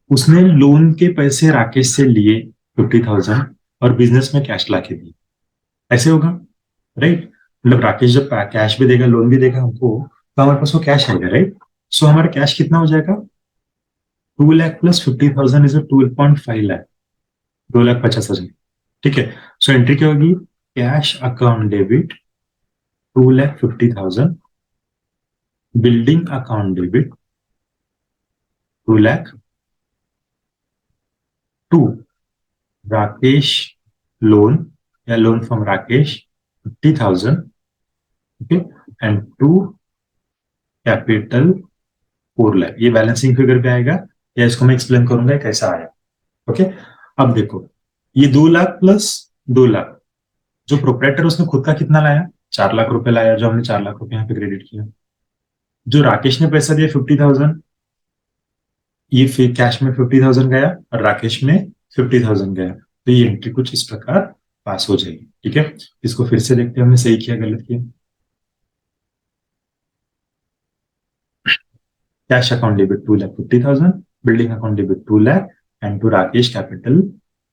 उसने लोन के पैसे राकेश से लिए 50,000, और बिजनेस में कैश ला के दिए, ऐसे होगा, राइट। मतलब राकेश जब कैश भी देगा लोन भी देगा हमको, तो हमारे पास वो कैश आएगा, राइट। सो हमारा कैश कितना हो जाएगा, 2 लाख प्लस 50,000 इज 2.5 लाख, 2,50,000, ठीक है। सो एंट्री क्या होगी, cash account debit 2,50,000, building account debit 2 lakh, to Rakesh loan या loan from Rakesh 50,000, okay, and to capital 4 lakh. ये बैलेंसिंग फिगर पे आएगा, या इसको मैं एक्सप्लेन करूंगा कैसा आया। ओके, अब देखो ये 2 लाख प्लस 2 लाख, जो प्रोप्राइटर उसने खुद का कितना लाया, 4 लाख रुपए लाया, जो हमने 4 लाख रुपए यहाँ पे क्रेडिट किया। जो राकेश ने पैसा दिया 50,000, ये फिर कैश में 50,000 गया, और राकेश में 50,000 गया। तो ये एंट्री कुछ इस प्रकार पास हो जाएगी, ठीक है। इसको फिर से देखते हैं हमने सही किया गलत किया। Cash account debit 2,50,000, building account debit 2 lakh, and to Rakesh capital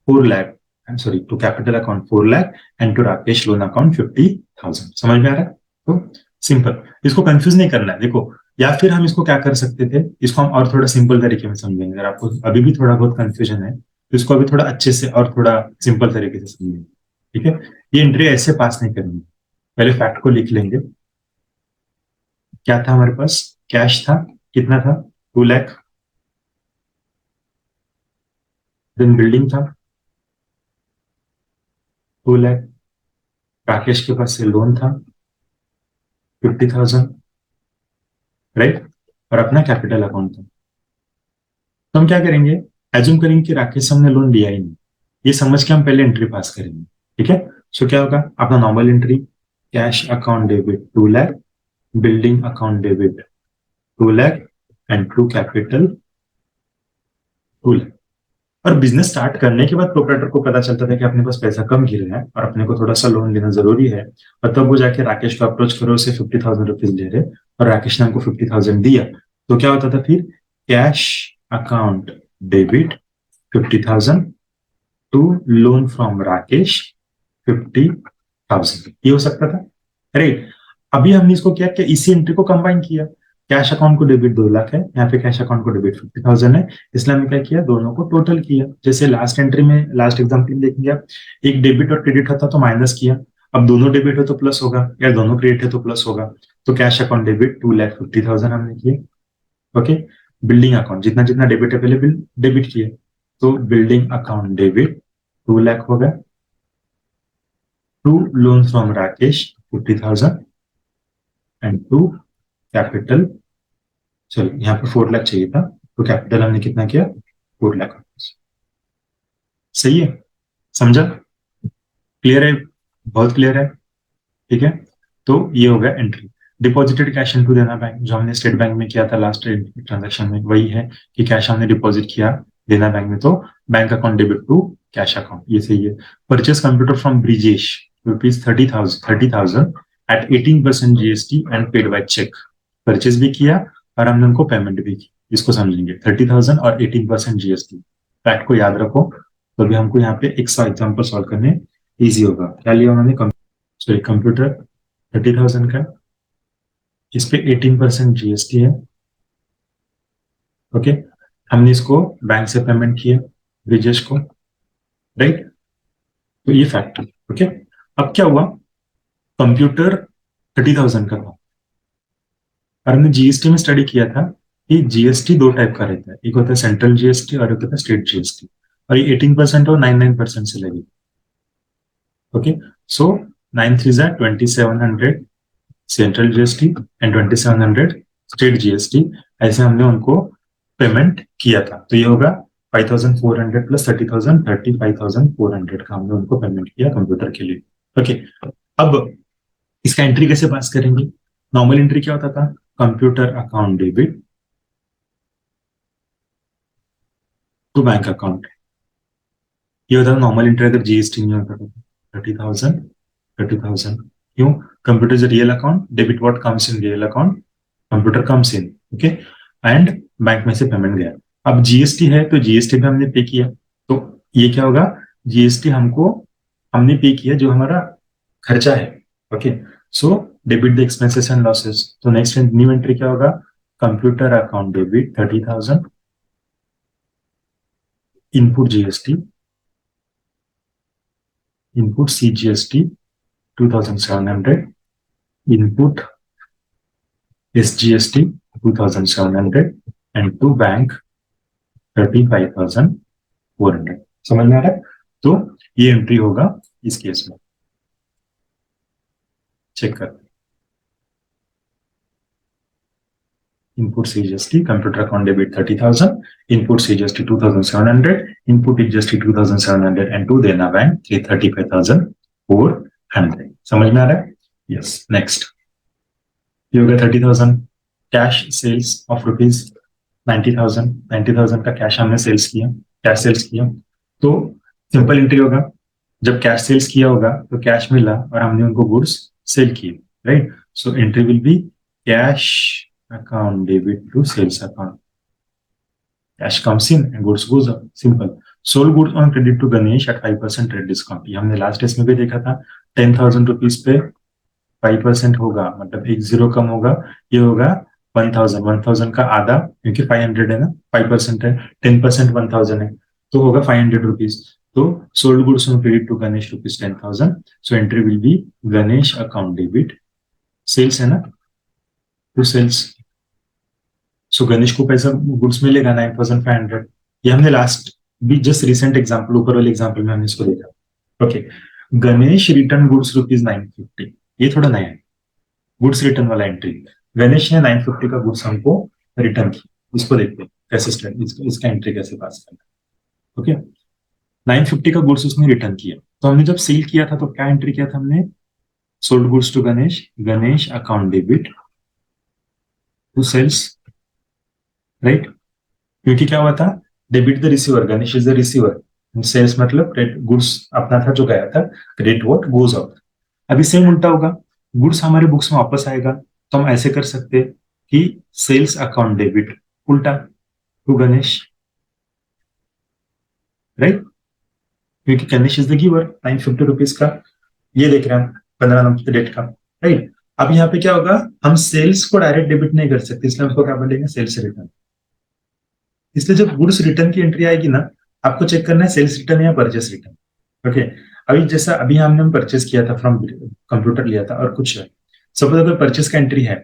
4 lakh. I'm sorry, to capital account 4 lakh and to Rakesh loan account 50,000। समझ में आ रहा है? तो सिंपल, इसको कंफ्यूज नहीं करना है। देखो, या फिर हम इसको क्या कर सकते थे, इसको हम और थोड़ा सिंपल तरीके में समझेंगे। अगर आपको अभी भी थोड़ा बहुत कंफ्यूजन है, तो इसको अभी थोड़ा अच्छे से और थोड़ा सिंपल तरीके से समझेंगे, ठीक है। ये एंट्री ऐसे पास नहीं करेंगे, पहले फैक्ट को लिख लेंगे। क्या था हमारे पास, कैश था, कितना था, 2 लाख, देन बिल्डिंग था 2 लाख, राकेश के पास से लोन था 50,000, राइट, और अपना कैपिटल अकाउंट था। तो हम क्या करेंगे, एज्यूम करेंगे कि राकेश से हमने लोन लिया ही नहीं, ये समझ के हम पहले एंट्री पास करेंगे, ठीक है। सो क्या होगा, अपना normal entry, cash account debit 2 lakh, building account debit 2 lakh, and to capital 2 lakh. और बिजनेस स्टार्ट करने के बाद प्रोप्राइटर को पता चलता था कि अपने पास पैसा कम गिर रहा है और अपने को थोड़ा सा लोन लेना जरूरी है, और तब वो जाके राकेश को अप्रोच करो, उसे 50,000 रुपीज ले रहे, और राकेश ने हमको 50,000 दिया। तो क्या होता था फिर, cash account debit 50,000 to loan from Rakesh 50,000, ये हो सकता था, राइट। अभी हमने इसको क्या किया, इसी एंट्री को कंबाइन किया। कैश अकाउंट को डेबिट 2 लाख है, यहाँ पे कैश अकाउंट को डेबिट 50,000 है, इसलिए हमने क्या किया, दोनों को टोटल किया। जैसे लास्ट एंट्री में, लास्ट एग्जाम्पल में देखेंगे आप, एक डेबिट और क्रेडिट होता तो माइनस किया, अब दोनों डेबिट हो तो प्लस होगा, या दोनों क्रेडिट है तो प्लस होगा। तो कैश अकाउंट डेबिट 2,50,000 हमने किए, ओके। बिल्डिंग अकाउंट जितना जितना डेबिट अवेलेबल डेबिट किए, तो बिल्डिंग अकाउंट डेबिट 2 लाख हो गया, to loan from Rakesh 50,000, and to capital, चलो यहाँ पे 4 लाख चाहिए था, तो कैपिटल हमने कितना किया, 4 लाख। सही है, समझा। क्लियर है? बहुत क्लियर है, ठीक है। तो ये हो गया एंट्री। डिपॉजिटेड कैश इनटू देना बैंक, जो हमने स्टेट बैंक में किया था लास्ट ट्रांजेक्शन में, वही है कि कैश हमने डिपॉजिट किया देना बैंक में, तो bank account debit to cash account, ये सही है। Purchase computer from Brijesh rupees 30,000 at 18% GST and paid by cheque. Purchase भी किया और हमने उनको पेमेंट भी की, इसको समझेंगे। 30,000 और 18% जीएसटी, फैक्ट को याद रखो। तो अभी हमको यहाँ पे एक एग्जाम्पल सॉल्व करने इजी होगा। क्या लिया उन्होंने? सॉरी, कंप्यूटर 30,000 का, इस पे 18% जीएसटी है। ओके, हमने इसको बैंक से पेमेंट किया ब्रिजेश को, राइट। तो ये फैक्ट है। ओके, अब क्या हुआ, कंप्यूटर 30,000 का था और हमने जीएसटी में स्टडी किया था कि जीएसटी दो टाइप का रहता है, एक होता है सेंट्रल जीएसटी और एक होता है स्टेट जीएसटी, और ये 18% और 99% से लगी। Okay, so 9 3 2700 central GST and 2700 state GST, ऐसे हमने उनको पेमेंट किया था। तो ये होगा 5,400 प्लस 30,000, 35,400 का हमने उनको पेमेंट किया कंप्यूटर के लिए। ओके, अब इसका एंट्री कैसे पास करेंगे? नॉर्मल एंट्री क्या होता था? Computer account debit to bank account, ये होता था नॉर्मल एंट्री अगर जीएसटी नहीं होता था। 30,000 30,000, क्यों? Computer is real account, debit what comes in real account, computer comes in, okay, and bank में से पेमेंट गया। अब जीएसटी है तो जीएसटी भी हमने पे किया, तो ये क्या होगा, जीएसटी हमको हमने पे किया जो हमारा खर्चा है। Okay, so debit the expenses and losses. तो नेक्स्ट न्यू एंट्री क्या होगा? Computer account debit 30,000 input GST, input CGST 2,700, input SGST 2,700 and to bank 35,400। समझ में आ रहा है? तो ये एंट्री होगा इस केस में। चेक कर, input CGST computer account debit 30,000, input CGST 2,700, input GST 2,700 and to Dena bank 35,400। समझ में आ रहा है? यस, नेक्स्ट ये हो गया 30,000 कैश सेल्स ऑफ रुपीज 90,000। 90,000 का कैश हमने सेल्स किया, कैश सेल्स किया, तो सिंपल एंट्री होगा, जब कैश सेल्स किया होगा तो कैश मिला और हमने उनको गुड्स सेल किए, right. So entry will be cash account debit to sales account, cash comes in and goods goes out, simple. Sold goods on credit to Ganesh at 5% trade discount, ये हमने लास्ट टेस्ट में भी देखा था। 10,000 रुपीज पे 5% होगा, मतलब एक जीरो कम होगा, ये होगा 1,000। 1,000 का आधा, क्योंकि 500 है ना, 5% है, 10% 1,000 है, तो होगा 500 रुपीज। तो sold goods on credit to Ganesh rupees 10,000, so entry will be Ganesh account debit, sales है ना, टू सेल्स, सो गणेश को पैसा गुड्स मिलेगा 9,500। ये हमने लास्ट भी जस्ट रिसेंट एग्जाम्पल, ऊपर वाले एग्जाम्पल में हमने इसको देखा। Okay, Ganesh return goods rupees 950, ये थोड़ा नया है, गुड्स रिटर्न वाला एंट्री। गणेश ने 950 का गुड्स हमको रिटर्न किया, इसको देखते हैं कैसे स्टार्ट, इसका एंट्री कैसे पास करना है। ओके, 950 का गुड्स उसने रिटर्न किया, तो हमने जब सेल किया था तो क्या एंट्री किया था हमने? Sold goods to Ganesh, Ganesh account debit to sales, right, क्योंकि क्या हुआ था, debit the receiver, Ganesh is the receiver, sales मतलब गुड्स अपना था जो गया था, क्रेडिट व्हाट गोज आउट। अभी सेम उल्टा होगा, गुड्स हमारे बुक्स में वापस आएगा, तो हम ऐसे कर सकते हैं कि सेल्स अकाउंट डेबिट उल्टा टू गणेश, राइट, क्योंकि Ganesh is the giver 950 rupees का, ये देख रहे हैं 15 नंबर डेट का, राइट। अब यहाँ पे क्या होगा, हम सेल्स को डायरेक्ट डेबिट नहीं कर सकते, इसलिए हमको क्या बोलेंगे, सेल्स रिटर्न। इसलिए जब गुड्स रिटर्न की एंट्री आएगी ना, आपको चेक करना है सेल्स रिटर्न या परचेस रिटर्न। ओके, अभी जैसा अभी हमने परचेस किया था, फ्रॉम कंप्यूटर लिया था और कुछ है, सपोज अगर परचेस का एंट्री है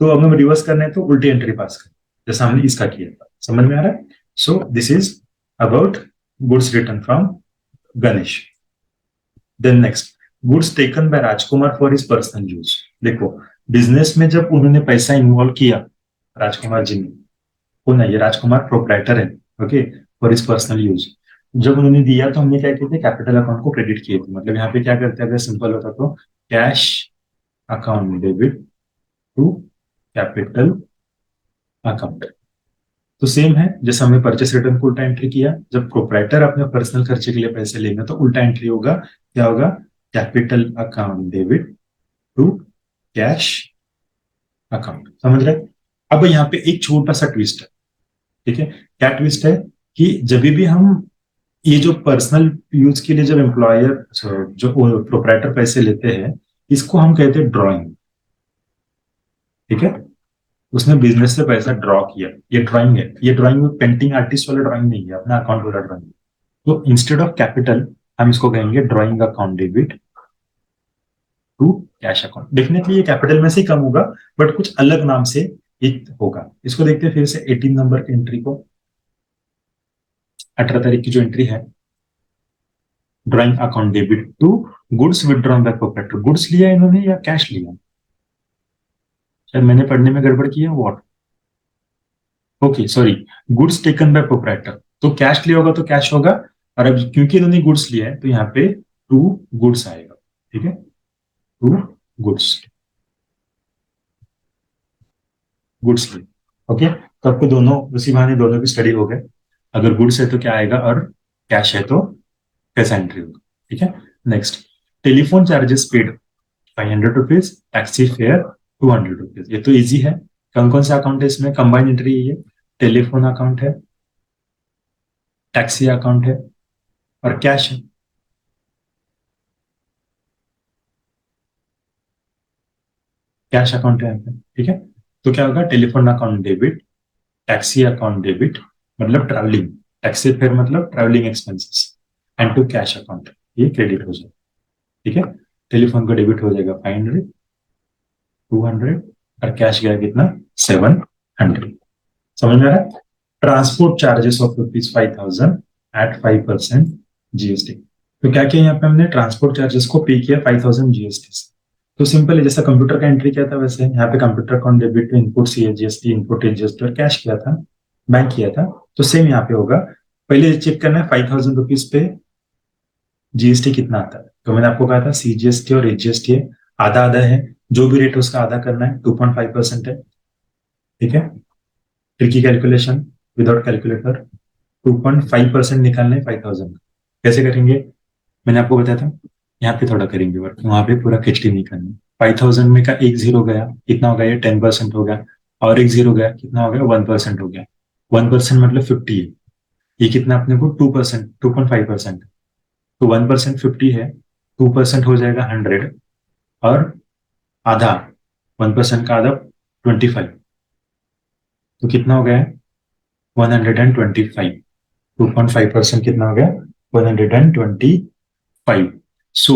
तो अब हम रिवर्स करना है तो उल्टी एंट्री पास करें, जैसा हमने इसका किया था। समझ में आ रहा है? So this is about goods return from Ganesh. Then next, goods taken by Rajkumar for his personal use. देखो, बिजनेस में जब उन्होंने पैसा इन्वॉल्व किया राजकुमार जी ने, कौन है ये? राजकुमार प्रोप्राइटर है, okay, for his personal use. जब उन्होंने दिया तो हमने क्या किए थे, कैपिटल अकाउंट को क्रेडिट किए थे। मतलब यहाँ पे क्या करते हैं, अगर सिंपल होता तो cash account debit to capital account. तो सेम है, जैसे हमने परचेस रिटर्न को उल्टा एंट्री किया, जब प्रोप्राइटर अपने पर्सनल खर्चे के लिए पैसे लेंगे तो उल्टा एंट्री होगा, क्या होगा, capital account debit to cash account. समझ रहे? अब यहाँ पे एक छोटा सा ट्विस्ट है, ठीक है। क्या ट्विस्ट है कि जब भी हम ये जो पर्सनल यूज के लिए जब एम्प्लॉयर जो प्रोप्राइटर पैसे लेते हैं, इसको हम कहते हैं ड्रॉइंग, ठीक है। उसने बिजनेस से पैसा ड्रॉ किया, ये ड्राइंग है। ये ड्राइंग पेंटिंग आर्टिस्ट वाला ड्राइंग नहीं है, अपना अकाउंट वाला ड्राइंग। तो इंस्टेड ऑफ कैपिटल हम इसको कहेंगे drawing account debit to cash account. देखने के लिए कैपिटल में से ही कम होगा, बट कुछ अलग नाम से ये होगा। इसको देखते हैं फिर से 18 नंबर की एंट्री को, 18 तारीख की जो एंट्री है, drawing account debit to goods withdrawn by proprietor. गुड्स लिया इन्होंने या कैश लिया? शायद मैंने पढ़ने में गड़बड़ किया, what, okay sorry, goods taken bye proprietor. तो कैश लिया होगा तो कैश होगा, और अब क्योंकि इन्होंने गुड्स लिया है तो यहाँ पे टू गुड्स आएगा, ठीक है, टू गुड्स, गुड्स लिए। ओके, तो आपको दोनों उसी बहाने दोनों की स्टडी हो गए। अगर गुड्स है तो क्या आएगा, और कैश है तो कैसा एंट्री होगा, ठीक है। Next, telephone charges paid 500 rupees, taxi fare 200 rupees. ये तो इजी है। कौन कौन सा अकाउंट है इसमें, कंबाइंड एंट्री है ये, टेलीफोन अकाउंट है, टैक्सी अकाउंट है, और कैश है। कैश अकाउंट है यहाँ पे, ठीक है। तो क्या होगा, telephone account debit, taxi account debit, मतलब ट्रैवलिंग, टैक्सी फेयर मतलब travelling expenses, and to cash account, ये क्रेडिट हो जाएगा, ठीक है। टेलीफोन का डेबिट हो जाएगा 500, 200, और कैश गया कितना, 700। समझ में आ रहा है? Transport charges of ₹5,000 at 5% GST. तो क्या किया यहाँ पे हमने, ट्रांसपोर्ट चार्जेस को पे किया 5,000 जीएसटी से। तो सिंपल है, जैसा कंप्यूटर का एंट्री किया था वैसे यहाँ पे computer account debit to input CGST, input SGST और कैश किया था, बैंक किया था। तो सेम यहाँ पे होगा। पहले चेक करना है 5,000 रुपीज पे जीएसटी कितना आता है। तो मैंने आपको कहा था सीजीएसटी और एजीएसटी है, आधा आधा है, जो भी रेट है उसका आधा करना है, 2.5% है, ठीक है। ट्रिकी कैलकुलेशन विदाउट कैलकुलेटर, 2.5% निकालना है 5,000। कैसे करेंगे, मैंने आपको बताया था, यहाँ पे थोड़ा करेंगे वर्क, वहां पे पूरा खिचड़ी नहीं करनी। 5,000 में का एक जीरो गया, कितना हो गया, ये 10% हो गया, और एक जीरो गया, कितना हो गया, 1% हो गया। 1% मतलब 50 है, ये कितना अपने को 2%, 2.5%। तो 1% 50 है, 2% हो जाएगा 100, और आधा, 1% का आधा 25, तो कितना हो गया, 125। 2.5% कितना हो गया, 125। सो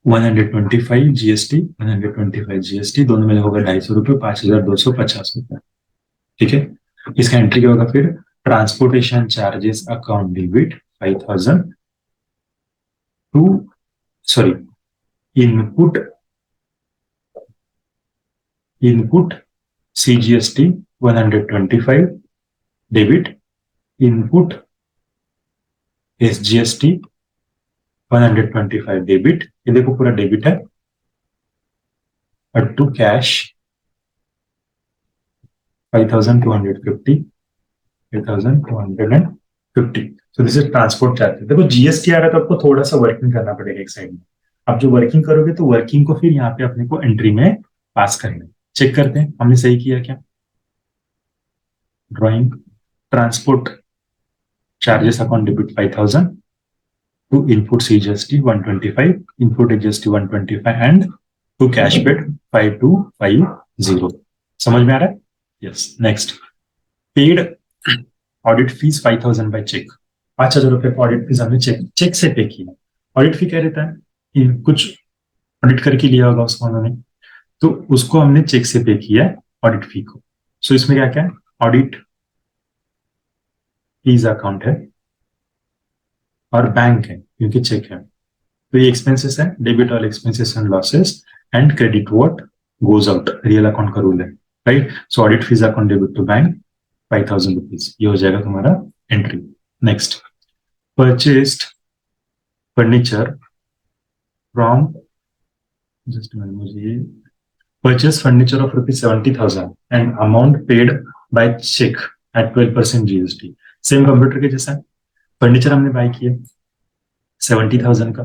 125 जीएसटी, 125 जीएसटी दोनों में होगा 250 रुपये, 5,250 रुपये, ठीक है। इसका एंट्री क्या होगा फिर, transportation charges account debit 5,000 to, sorry, input, input CGST 125 debit, input SGST 125 debit, ये देखो पूरा डेबिट है, और to cash 5,250, 5,250। So this is transport charges. देखो जीएसटी आ रहा है तो आपको थोड़ा सा वर्किंग करना पड़ेगा एक साइड में। आप जो वर्किंग करोगे तो वर्किंग को फिर यहाँ पे अपने को एंट्री में पास करना है। चेक करते हैं हमने सही किया क्या। Drawing transport charges account debit 5,000 to input CGST 125, input AGST 125, and to cash paid 5,250। समझ में आ रहा है? Yes. Next, paid audit fees 5,000 by cheque. 5,000 रुपए का ऑडिट फीस हमने चेक चेक से पे किया। ऑडिट फी क्या रहता है कि कुछ ऑडिट करके लिया होगा उसको उन्होंने, तो उसको हमने चेक से पे किया ऑडिट फी को। सो इसमें क्या क्या है, ऑडिट फीस अकाउंट है और बैंक है क्योंकि चेक है। तो ये एक्सपेंसेस है, debit all expenses and losses and credit what goes out, real account का रूल है, right. So audit fees account debit to bank 5,000 rupees, ये हो जाएगा तुम्हारा entry. Next, purchased furniture from, just मुझे purchase furniture of rupees 70,000 and amount paid by check at 12% GST. Same computer के जैसा फर्नीचर हमने बाय किया 70,000 का,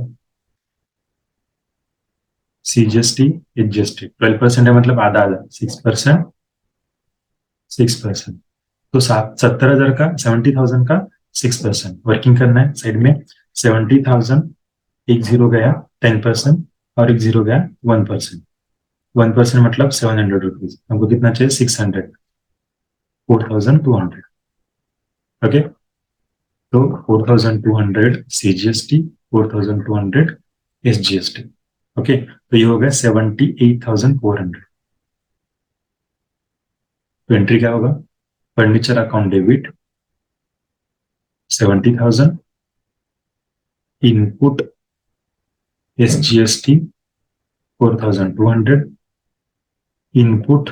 CGST HGST 12% है, मतलब आधा आधा 6%, 6%, तो 70,000 का 70,000 का 6% वर्किंग करना है साइड में। 70,000 एक जीरो गया 10% और एक जीरो गया 1%, 1% मतलब 700 रुपीज, हमको कितना चाहिए 600, 4,200। ओके, तो 4,200 CGST, 4,200 SGST। ओके, तो ये हो गया 78,400। तो एंट्री क्या होगा, furniture account debit 70,000, input SGST 4,200, input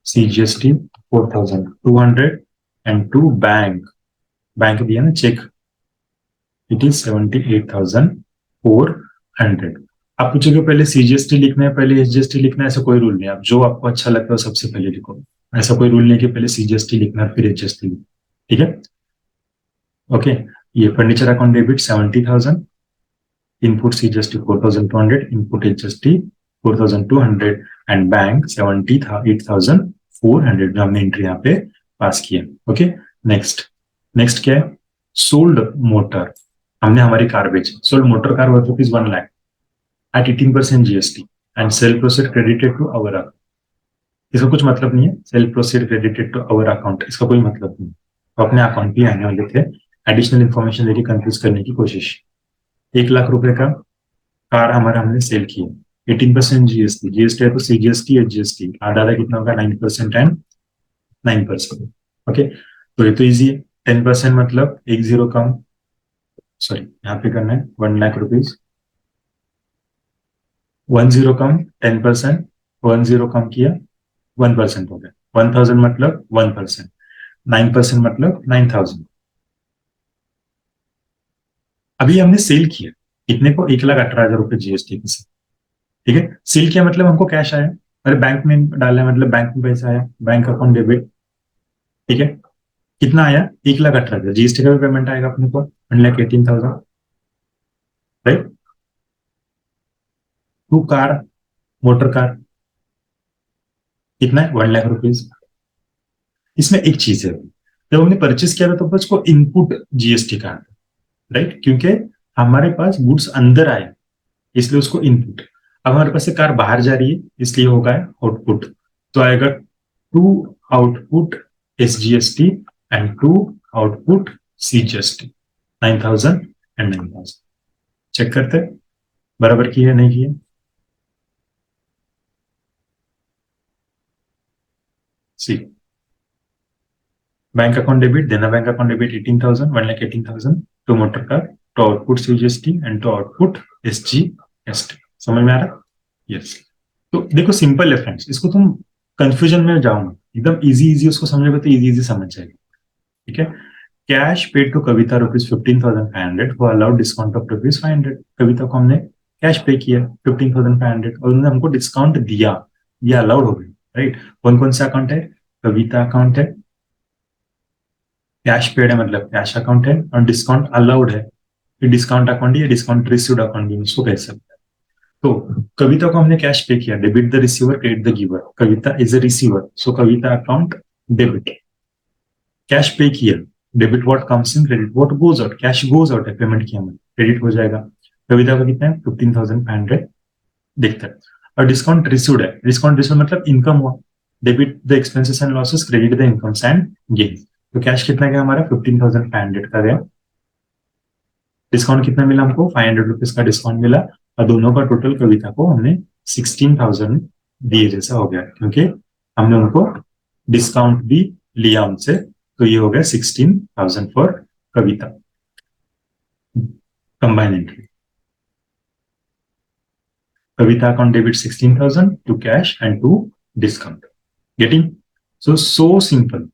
CGST 4,200 and to bank दिया ना चेक, इट इज 78,400। आप पूछोगे पहले CGST लिखना है पहले SGST लिखना है, ऐसा कोई रूल नहीं, आप जो आपको अच्छा लगता है सबसे पहले लिखो, ऐसा कोई रूल नहीं कि पहले CGST लिखना है फिर HGST लिखना, ठीक है। ओके, ये furniture account debit 70,000, input CGST 4,200, input HGST 4,200 and bank 78,400 जो हमने एंट्री यहाँ पे पास किया। ओके, नेक्स्ट क्या है, सोल्ड मोटर, हमने हमारी कार बेची, sold motor car worth rupees 1 lakh at 18% GST and sale proceed credited to our account. इसका कुछ मतलब नहीं है, sale proceed credited to our account इसका कोई मतलब नहीं, तो अपने अकाउंट भी आने वाले थे, एडिशनल इन्फॉर्मेशन लेके कंफ्यूज करने की कोशिश। 1 लाख रुपए का कार हमारा हमने सेल किया, 18% जीएसटी है तो CGST HGST आधा कितना होगा 9% एंड 9%। ओके, तो ये तो इजी है, 10% मतलब एक जीरो कम, सॉरी यहाँ पे करना है 1 लाख रुपीज, 1 जीरो कम 10%, 1 जीरो कम किया 1% हो गया, 1,000 मतलब 1%, 9% मतलब 9,000। अभी हमने सेल किया कितने को, 1,18,000 रुपए GST के साथ, ठीक है। सेल किया मतलब हमको कैश आया, अरे बैंक में डाला मतलब बैंक में पैसा आया, बैंक अकाउंट डेबिट, ठीक है। कितना आया 1,18,000, GST का भी पेमेंट आएगा अपने को 1,18,000, right. To car, motor car कितना है 1 लाख रुपीज। इसमें एक चीज है, जब हमने परचेस किया था तो उसको इनपुट GST कहा था, राइट, क्योंकि हमारे पास गुड्स अंदर आए इसलिए उसको इनपुट। अब हमारे पास से कार बाहर जा रही है इसलिए होगा आउटपुट, तो आएगा to output SGST and to output CGST 9,000 and 9,000। Check करते हैं बराबर की है नहीं की है। सी बैंक अकाउंट डेबिट देना, bank account debit 18,000, 1,18,000 to motor car, to output CGST and to output SGST। समझ में आ रहा है? यस। तो देखो सिंपल है फ्रेंड्स, इसको तुम कंफ्यूजन में जाओ ना, एकदम इजी उसको समझोगे तो इजी समझ जाएगा, ठीक है। Cash paid to Kavita rupees 15,500 वो allowed discount of rupees 500। Kavita को हमने कैश पे किया 15,500 और उन्होंने हमको डिस्काउंट दिया, ये अलाउड हो गई, राइट। कौन कौन सा अकाउंट है, कविता अकाउंट है, कैश पेड है मतलब कैश अकाउंट है, और डिस्काउंट अलाउड है, डिस्काउंट अकाउंट या डिस्काउंट रिसीव्ड अकाउंट भी उसको कह सकते हैं। तो कविता को हमने कैश पे किया, debit the receiver credit the giver, Kavita is a receiver so Kavita account debit. Cash पे किया, debit what comes in credit what goes out, cash goes out है पेमेंट किया मैंने, क्रेडिट हो जाएगा। कविता का कितना है 15,500 दिखता है। और डिस्काउंट रिसीव्ड है, डिस्काउंट रिसीव्ड मतलब इनकम हुआ, debit the expenses and losses credit the incomes and gains. तो कैश कितना गया हमारा 15,500 का गया, डिस्काउंट कितना मिला हमको 500 रुपीज का डिस्काउंट मिला, और दोनों का टोटल कविता को हमने 16,000 दिए जैसा हो गया, क्योंकि हमने उनको डिस्काउंट भी लिया उनसे, तो ये हो गया 16,000 for Kavita. Combine entry, Kavita account debit 16,000 to cash and to discount, getting. So simple.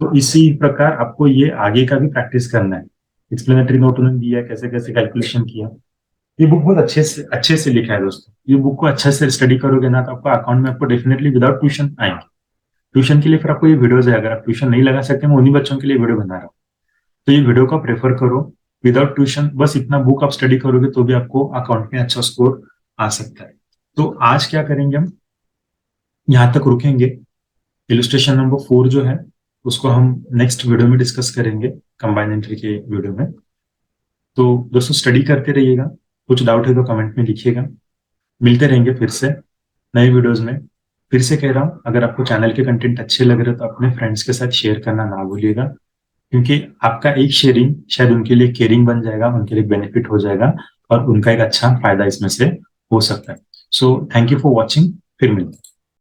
तो इसी प्रकार आपको ये आगे का भी प्रैक्टिस करना है, एक्सप्लेनेटरी नोट उन्होंने दिया है, कैसे कैसे कैलकुलेशन किया। ये बुक बहुत अच्छे से लिखा है दोस्तों। ये बुक को अच्छे से स्टडी करोगे ना तो आपको अकाउंट में आपको डेफिनेटली विदाउट ट्यूशन आएंगे। ट्यूशन के लिए फिर आपको ये वीडियोज है, अगर आप ट्यूशन नहीं लगा सकते, मैं उन्हीं बच्चों के लिए वीडियो बना रहा हूँ। तो ये वीडियो का प्रेफर करो विदाउट ट्यूशन। बस इतना बुक आप स्टडी करोगे तो भी आपको अकाउंट में अच्छा स्कोर आ सकता है। तो आज क्या करेंगे हम, यहाँ तक रुकेंगे। इलस्ट्रेशन नंबर 4 जो है उसको हम नेक्स्ट वीडियो में डिस्कस करेंगे, कंबाइन एंट्री के वीडियो में। तो दोस्तों स्टडी करते रहिएगा, कुछ डाउट है तो कमेंट में लिखिएगा। मिलते रहेंगे फिर से नए वीडियोस में। फिर से कह रहा हूँ, अगर आपको चैनल के कंटेंट अच्छे लग रहे हो तो अपने फ्रेंड्स के साथ शेयर करना ना भूलिएगा, क्योंकि आपका एक शेयरिंग शायद उनके लिए केयरिंग बन जाएगा, उनके लिए बेनिफिट हो जाएगा और उनका एक अच्छा फायदा इसमें से हो सकता है। So thank you for watching, फिर मिलते हैं।